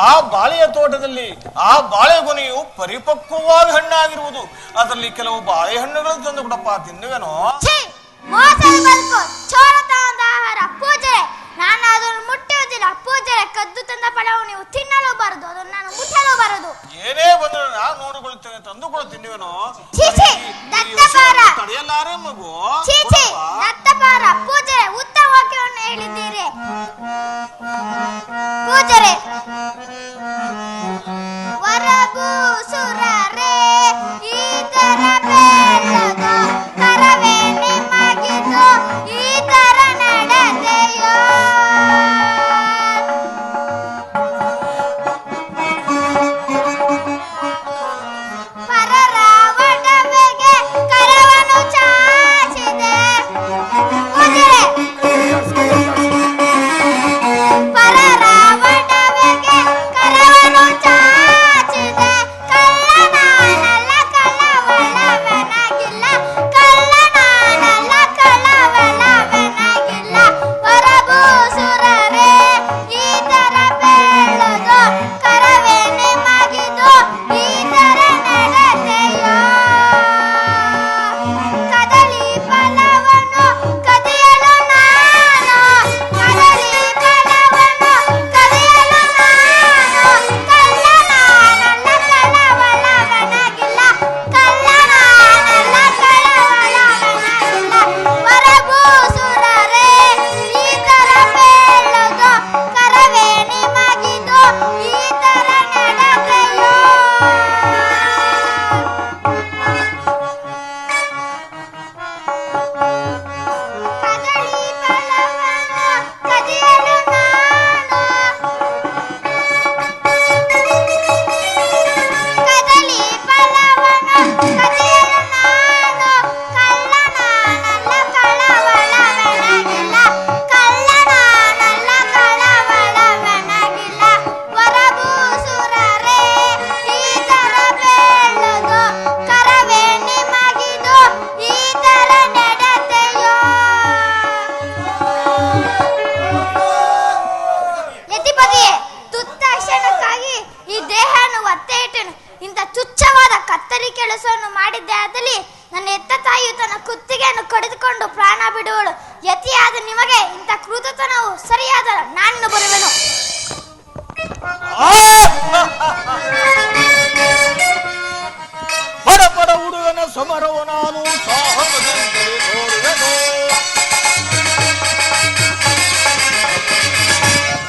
ಆ ಬಾಳೆಯ ತೋಟದಲ್ಲಿ ಆ ಬಾಳೆಗೊನೆಯು ಪರಿಪಕ್ವವಾಗಿ ಹಣ್ಣಾಗಿರುವುದು. ಅದರಲ್ಲಿ ಕೆಲವು ಬಾಳೆಹಣ್ಣುಗಳನ್ನು ತಂದು ಕೊಡಪ್ಪ, ತಿನ್ನುವೆನೋ. ಮೋಸದ ಬದುಕು, ಚೋರತನದ ಆಹಾರ. ಪೂಜೆ, ನಾನು ಅದನ್ನು ಮುಟ್ಟುವುದಿಲ್ಲ. ಪೂಜರೆ ವರಬು ಸುರರೇ ಈತರ ಬೇಡದು ಕರವೇ ನಿಮಗಿದು ಈತರ ನಡತೆಯೋ ಪರರ ಒಡವೆಗೆ ಕರವನ್ನು ಚಾಚಿದೆ ಪೂಜರೆ ಪರರ ಒಡವೆಗೆ ಕರವನ್ನು ಚಾಚಿದೆ ಕಳ್ಳನಾನಲ್ಲ ಕಳವಳವೆನಗಿಲ್ಲ ಕಳ್ಳನಾನಲ್ಲ ಕಳವಳವೆನಗಿಲ್ಲ ಹೊರಬು ಸುರರೇ ಈತರ ಬೇಳದು ಕರವೇ ನಿಮಗಿದು ಈತರ ನಡತೆಯೋ ಕದಲಿ ಫಲವನ್ನು ಕದಿಯಲು ನಾನು ಕದಲಿ ಫಲವನ್ನು ಕದಿಯಲು ನಾನು ಕಳ್ಳನಾನಲ್ಲ ಕಳವಳವೆನಗಿಲ್ಲ ಕಳ್ಳನಾನಲ್ಲ ಕಳವಳವೆನಗಿಲ್ಲ ಹೊರಬು ಸುರರೇ ಈತರ ಬೇಳದು ಕರವೇ ನಿಮಗಿದು ಈತರ ನಡತೆಯೋ ಕದಲಿ ಫಲವನ್ನು ಕದಿಯಲು ನಾನು ಕದಲಿ ಫಲವನ್ನು ಕದಿಯಲು ನಾನು ಕಳ್ಳನಾನಲ್ಲ ಕಳವಳವೆನಗಿಲ್ಲ ಕಳ್ಳನಾನಲ್ಲ ಕಳವಳವೆನಗಿಲ್ಲ ಹೊರಬು ಸುರರೇ ಈತರ ಬೇಳದು ಕರವೇ ನಿಮಗಿದು ಈತರ ನಡತೆಯೋ ಯತಿಪತಿಯೇ ತುತ್ತಾಕ್ಷಣಕ್ಕಾಗಿ ಈ ದೇಹವನ್ನು ಒತ್ತೆ ಇಟ್ಟನು ಇಂಥ ತುಚ್ಛವಾದ ಕತ್ತರಿ ಕೆಲಸವನ್ನು ಮಾಡಿದ್ದೆ ಆದಲ್ಲಿ ನನ್ನ ಎತ್ತ ತಾಯಿಯು ತನ್ನ ಕುತ್ತಿಗೆಯನ್ನು ಕಡಿದುಕೊಂಡು ಪ್ರಾಣ ಬಿಡುವಳು ಯತಿಯಾದ ನಿಮಗೆ ಇಂಥ ಕ್ರೂತತನವು ಸರಿಯಾದ ನಾನು ಬರುವೆನು ಪಡ ಪಡ ಹುಡುಗನ ಸಮರವ ನಾನು ಸಾಹಸದಿಂದಲೇ ತೋರುವೆನು.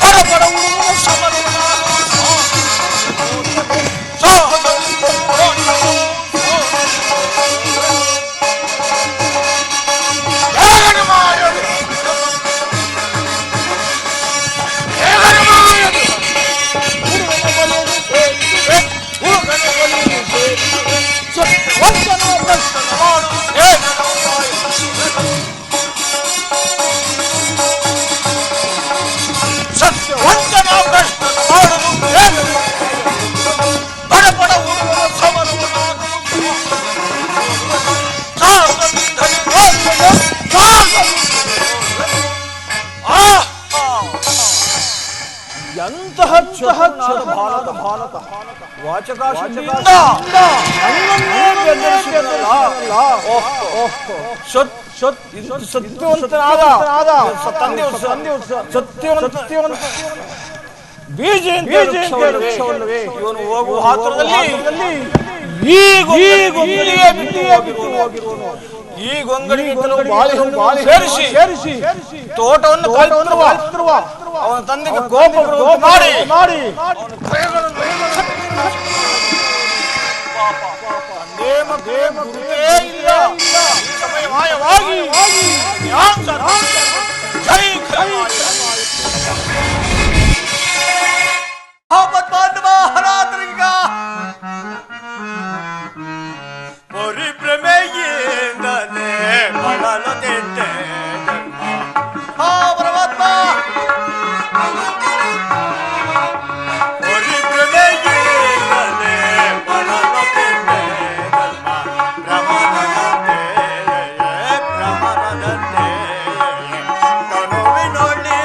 ಪಡ ಪಡ ಹುಡುಗನ ಸಮರವ ನಾನು ಸಾಹಸದಿಂದಲೇ ತೋರುವೆನು. ಹೇಗನೆ ಮಾಯದು? ಹೇಗನೆ ಮಾಯದು? ಹುಡುಗನ ಬಲೆಯನ್ನು ಸೇರಿಸುವೆ, ಹುಡುಗನ ಬಲೆಯನ್ನು ಸೇರಿಸುವೆ. ಸತ್ಯವಂತನ ಭ್ರಷ್ಟನ ಮಾಡು ಹೇಗನ ಸತ್ಯವಂತನ ಭ್ರಷ್ಟನ ಮಾಡುವುದು ಹೇಗನ ಬಡ ಬಡ ಹುಡುಗನ ಸಮರವು ನಾನು ಸಾಹಸದಿಂದಲೇ ತೋರುವೆನು. ಎಂತಹ ಚತುರನಾದ ಬಾಲಕ ವಾಚಕಾಶದಿಂದ ನನ್ನನ್ನೇ ಬೆದರಿಸಿದನಲ್ಲ. ಸತ್ಯವಂತನಾದ ಸತ್ಯವಂತ ಬೀಜೇಂದ್ರ ವೃಕ್ಷವಲ್ಲವೇ? ಇವನು ಹೋಗುವ ಹಾತುರದಲ್ಲಿ ಈ ಗೊಂಗಡಿಗೆ ಕೆಲವು ಬಾಳೆಹಣ್ಣು ಸೇರಿಸಿ ತೋಟವನ್ನು ಕಳೆದಿರುವ ಅವನ ತಂದೆಗೆ ಕೋಪ ಮಾಡಿ ಸಮಯವಾಗಿ ಪರಿಭ್ರಮೆಯಿಂದಲೇ ಬಳಲುತ್ತಿದ್ದೆ ಪರಮಾತ್ಮ ಪರಿಭ್ರಮೆಯಿಂದಲೇ ಬಳಲುತ್ತಿದ್ದೆ ಭ್ರಮಣದಂತೆ ತನುವಿನೊಳ್ಳಿ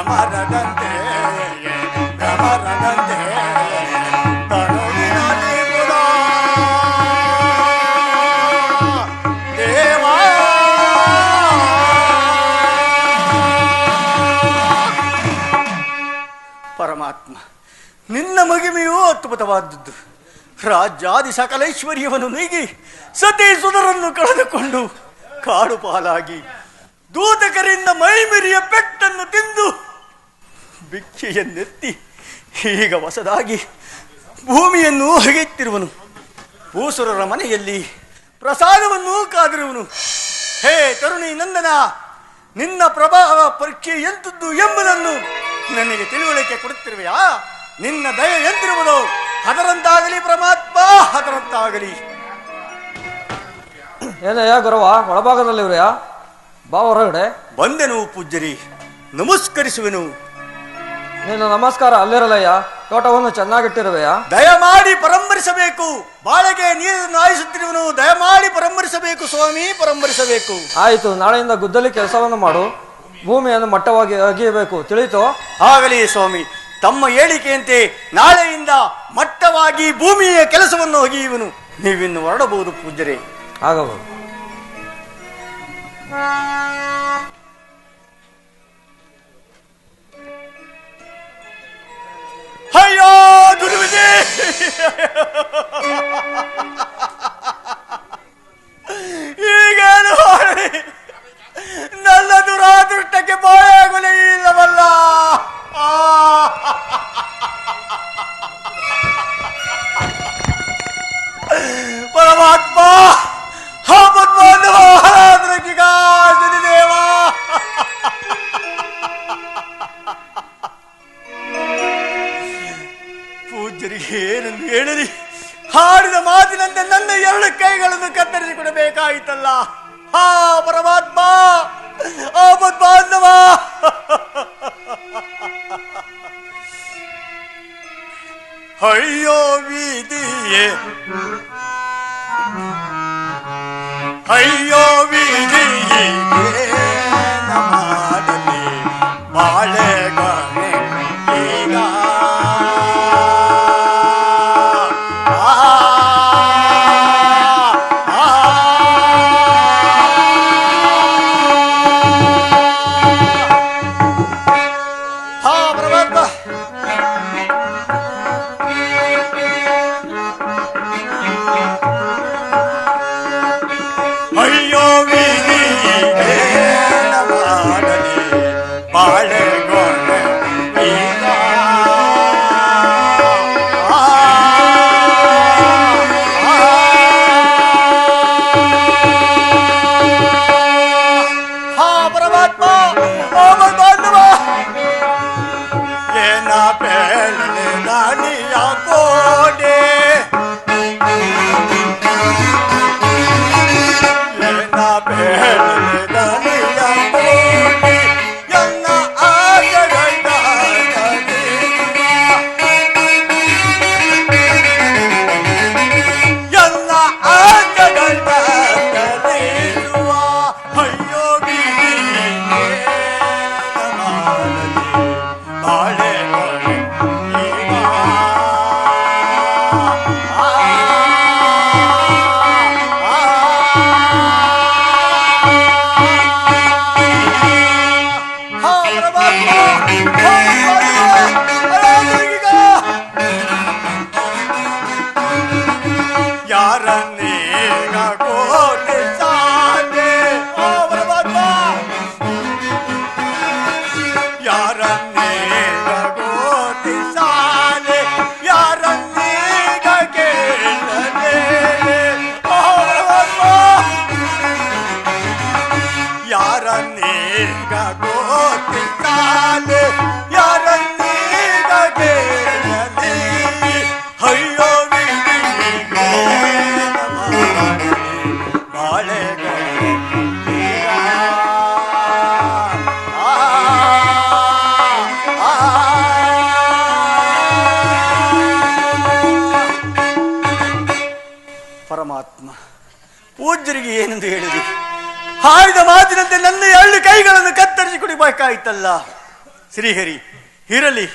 ಭ್ರಮರದಂತೆ ಭ್ರಮರದಂತೆ ತನುವಿನಲ್ಲಿ ಮುದಾ ದೇವಾ ಪರಮಾತ್ಮ, ನಿನ್ನ ಮಹಿಮೆಯೂ ಅದ್ಭುತವಾದದ್ದು. ರಾಜ್ಯಾದಿ ಸಕಲೈಶ್ವರ್ಯವನ್ನು ನೀಗಿ ಸತಿ ಸುಧರನ್ನು ಕಳೆದುಕೊಂಡು ಕಾಡು ಪಾಲಾಗಿ ದೂತಕರಿಂದ ಮೈಮಿರಿಯ ಪೆಟ್ಟನ್ನು ತಿಂದು ಭಿಕ್ಷೆಯನ್ನೆತ್ತಿ ಈಗ ಹೊಸದಾಗಿ ಭೂಮಿಯನ್ನು ಹಗೆತ್ತಿರುವನು. ಭೂಸುರರ ಮನೆಯಲ್ಲಿ ಪ್ರಸಾದವನ್ನು ಕಾದಿರುವನು. ಹೇ ತರುಣಿ ನಂದನ, ನಿನ್ನ ಪ್ರಭಾವ ಪರೀಕ್ಷೆ ಎಂತದ್ದು ಎಂಬುದನ್ನು ನನಗೆ ತಿಳುವಳಿಕೆ ಕೊಡುತ್ತಿರುವೆಯಾ? ನಿನ್ನ ದಯ ಎಂತಿರುವುದು ಅದರಂತಾಗಲಿ ಪರಮಾತ್ಮ, ಅದರಂತಾಗಲಿ. ಏನಯ್ಯ ಗುರವ, ಒಳಭಾಗದಲ್ಲಿ ಇವ್ರಯ್ಯ, ಬಾ ಹೊರಗಡೆ. ಬಂದೆನು ಪೂಜ್ಯರಿ, ನಮಸ್ಕರಿಸುವೆನು. ನೀನು ನಮಸ್ಕಾರ ಅಲ್ಲಿರಲಯ್ಯ, ತೋಟವನ್ನು ಚೆನ್ನಾಗಿಟ್ಟಿರುವೆಯಾ? ದಯಮಾಡಿ ಪರಂಬರಿಸಬೇಕು. ಬಾಳೆಗೆ ನೀರನ್ನು ಹಾಯಿಸುತ್ತಿರುವನು, ದಯಮಾಡಿ ಪರಂಬರಿಸಬೇಕು ಸ್ವಾಮಿ, ಪರಂಬರಿಸಬೇಕು. ಆಯಿತು, ನಾಳೆಯಿಂದ ಗುದ್ದಲಿ ಕೆಲಸವನ್ನು ಮಾಡು, ಭೂಮಿಯನ್ನು ಮಟ್ಟವಾಗಿ ಅಗಿಯಬೇಕು, ತಿಳಿಯಿತು? ಆಗಲಿ ಸ್ವಾಮಿ, ತಮ್ಮ ಹೇಳಿಕೆಯಂತೆ ನಾಳೆಯಿಂದ ಮಟ್ಟವಾಗಿ ಭೂಮಿಯ ಕೆಲಸವನ್ನು ಒಗೆಯುವನು. ನೀವಿನ್ನು ಹೊರಡಬಹುದು ಪೂಜ್ಯರೇ. ಆಗಬಹುದು. ಅಯ್ಯೋ ದುರ್ವಿಧಿ, ಈಗೇನು ಮಾಡಿ ನನ್ನ ದುರಾದೃಷ್ಟಕ್ಕೆ ಬಾಯಾಗುಲೆ ಇಲ್ಲವಲ್ಲ. ಪರಮಾತ್ಮ, ದೇವ, ಪೂಜ್ಯರಿಗೆ ಏನೆಂದು ಹೇಳಲಿ? ಹಾಡಿದ ಮಾತಿನಂತೆ ನನ್ನ ಎರಡು ಕೈಗಳನ್ನು ಕತ್ತರಿಸಿ ಕೊಡಬೇಕಾಯಿತಲ್ಲ. ಹಾ ಪರಮಾತ್ಮ, ಆಪದ್ಬಾಂಧವ, ಅಯ್ಯೋ ವಿಧಿಯೇ, ಅಯ್ಯೋ ವಿಧಿಯೇ ಮಾಡಲಿ ಬಾಳೆಗೊನೆ ಈಗ. ಪರಮಾತ್ಮ, ಪೂಜ್ಯರಿಗೆ ಏನೆಂದು ಹೇಳಿದೆ? ಹಾಡಿದ ಮಾತಿನಂತೆ ನನ್ನ ಎರಡು ಕೈಗಳನ್ನು ಕತ್ತರಿಸಿ ಕುಡಿಬೇಕಾಯ್ತಲ್ಲ. ಶ್ರೀಹರಿ ಇರಲಿ,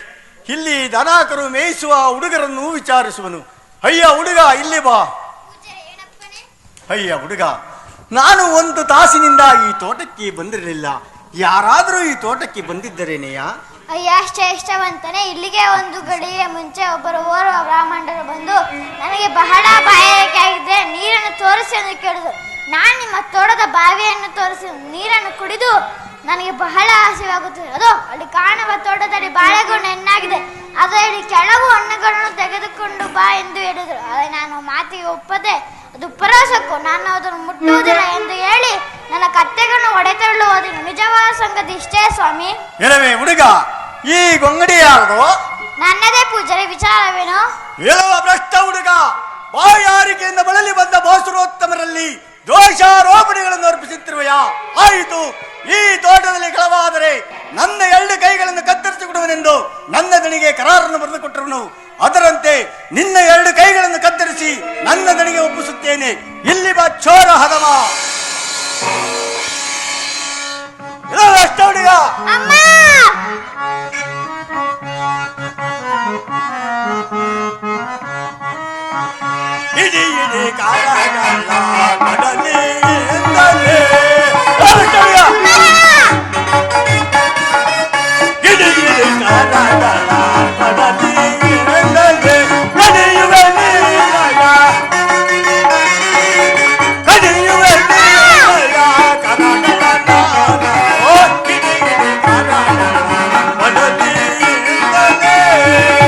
ಇಲ್ಲಿ ದನಾಕರು ಮೇಯಿಸುವ ಹುಡುಗರನ್ನು ವಿಚಾರಿಸುವನು. ಅಯ್ಯ ಹುಡುಗ, ಇಲ್ಲಿ ಬಾ. ಅಯ್ಯ ಹುಡುಗ, ನಾನು ಒಂದು ತಾಸಿನಿಂದ ಈ ತೋಟಕ್ಕೆ ಬಂದಿರಲಿಲ್ಲ. ಯಾರಾದರೂ ಈ ತೋಟಕ್ಕೆ ಬಂದಿದ್ದರೇನೆಯ? ಅಯ್ಯ ಶ್ರೇಷ್ಠವಂತನೇ, ಇಲ್ಲಿಗೆ ಒಂದು ಗಡಿಗೆ ಮುಂಚೆ ಒಬ್ಬರು ಓರ್ವ ಬ್ರಾಹ್ಮಣರು ಬಂದು ನನಗೆ ಬಹಳ ಬಾಯಾರಿಕೆ ಆಗಿದೆ, ನೀರನ್ನು ತೋರಿಸಿ ಎಂದು ಕೇಳಿದರು. ನಾನು ನಿಮ್ಮ ತೋಟದ ಬಾವಿಯನ್ನು ತೋರಿಸಿ ನೀರನ್ನು ಕುಡಿದು ನನಗೆ ಬಹಳ ಹಸಿವಾಗುತ್ತದೆ. ಅದು ಅಲ್ಲಿ ಕಾಣುವ ತೋಟದಲ್ಲಿ ಬಾಳೆಗೊನೆ ಹೆಣ್ಣಾಗಿದೆ, ಅದರಲ್ಲಿ ಕೆಲವು ಹಣ್ಣುಗಳನ್ನು ತೆಗೆದುಕೊಂಡು ಬಾ ಎಂದು ಹೇಳಿದರು. ಆದರೆ ನಾನು ಮಾತಿಗೆ ಒಪ್ಪದೆ ಅದು ಪರಸಕ್ಕೂ ನಾನು ಅದನ್ನು ಮುಟ್ಟುವುದಿಲ್ಲ ಎಂದು ಹೇಳಿ ನನ್ನ ಕತ್ತೆಗಳನ್ನು ಹೊಡೆತಳ್ಳು ಹೋದನು. ನಿಜವಾದ ಸಂಗತಿ ಇಷ್ಟೇ ಸ್ವಾಮಿ. ಏನವೇ ಹುಡುಗ, ಈ ಗೊಂಗಡಿ ಯಾರದು? ನನ್ನದೇ ಪೂಜಾರಿ. ವಿಚಾರವೇನು? ಹೇಳುವ ಭ್ರಷ್ಟ ಹುಡುಗ, ಬಾಯಾರಿಕೆಯಿಂದ ಬಳಲಿ ಬಂದ ಬಹುಸುರೋತ್ತಮರಲ್ಲಿ ದೋಷಾರೋಪಣೆಗಳನ್ನು ಅರ್ಪಿಸುತ್ತಿರುವೆಯಾ? ಆಯಿತು, ಈ ತೋಟದಲ್ಲಿ ಕಳವಾದರೆ ನನ್ನ 2 ಕೈಗಳನ್ನು ಕತ್ತರಿಸಿಕೊಡುವನೆಂದು ನನ್ನ ದಣಿಗೆ ಕರಾರನ್ನು ಬರೆದು ಕೊಟ್ಟರುನು. ಅದರಂತೆ ನಿನ್ನ 2 ಕೈಗಳನ್ನು ಕತ್ತರಿಸಿ ನನ್ನ ದಣಿಗೆ ಒಪ್ಪಿಸುತ್ತೇನೆ. ಇಲ್ಲಿ ಬಾ ಚೋರ ಹದಮ. ಅಷ್ಟ ಹುಡುಗ, ಇಡಿ ಇಡಿ ಕಾರಗಲ್ಲ ಕಡಲಿ ಎಂದರೆ ಇಡಿ ಇಡಿ ಕಾರಗಲ್ಲ ಕಡಲಿ ಎಂದರೆ ಕಡಿಯುವೆ ನೀರಾಗ ಕಡಿಯುವೆ ನೀರಾಗ ಕರಗಲ ನಾನ ಇಡಿ ಇಡಿ ಕಾರಗಲ್ಲ ಕಡಲಿ ಎಂದರೆ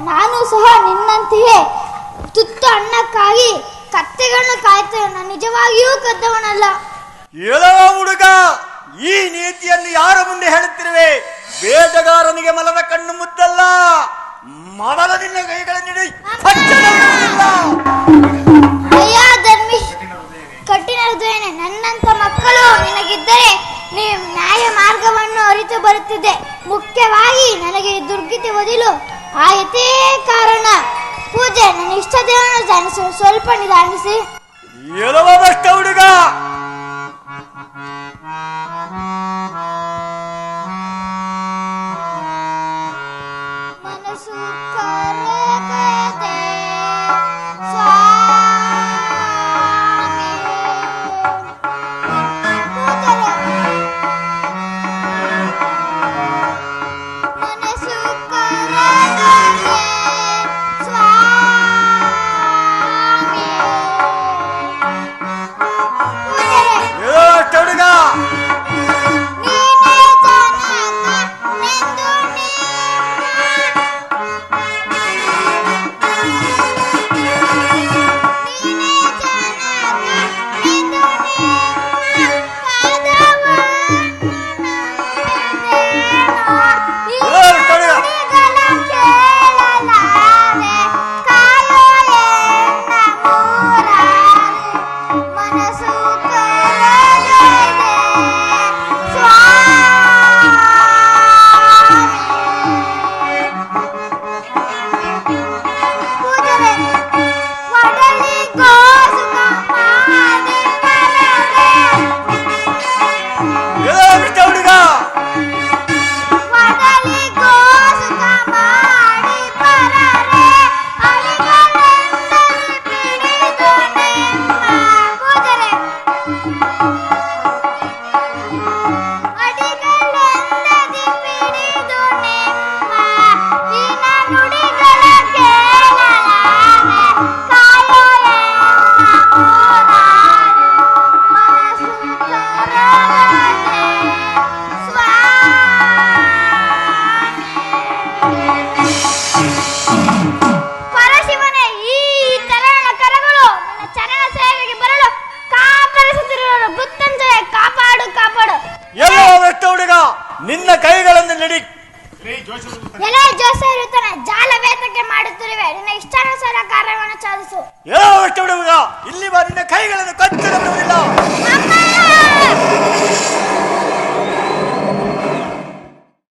ನಾನು ಸಹ ನಿನ್ನಂತೆಯೇ ತುತ್ತು ಅನ್ನಕ್ಕಾಗಿ ಕತ್ತೆಗಳನ್ನು ಕಾಯ್ತೇವೆ. ನಾನು ನಿಜವಾಗಿಯೂ ಕದ್ದವನಲ್ಲ. ಹೇಳವ ಹುಡುಗ, ಈ ನೀತಿಯನ್ನು ಯಾರ ಮುಂದೆ ಹೇಳುತ್ತಿರುವೆ? ಬೇಟಗಾರನಿಗೆ ಮಲದ ಕಣ್ಣು ಮುದ್ದಲ್ಲ, ಮಡಲ ನಿನ್ನ ಕೈಗಳನ್ನಿಡಿ. ಅಯ್ಯ ಧರ್ಮಿಷ್, ಕಠಿಣ ಹೃದಯನೇ, ನನ್ನಂತ ಮಕ್ಕಳು ಅರಿತು ಬರುತ್ತಿದೆ. ಮುಖ್ಯವಾಗಿ ನನಗೆ ಈ ದುರ್ಗತಿ ಒದಿಲು ಆಯತೇ ಕಾರಣ. ಪೂಜೆ, ನನ್ನ ಇಷ್ಟ ದೇವರನ್ನು ಧ್ಯಾನಿಸಲು ಸ್ವಲ್ಪ ನಿಧಾನಿಸಿ. ಎಲ್ಲವ ಬಷ್ಟ ಹುಡುಗ,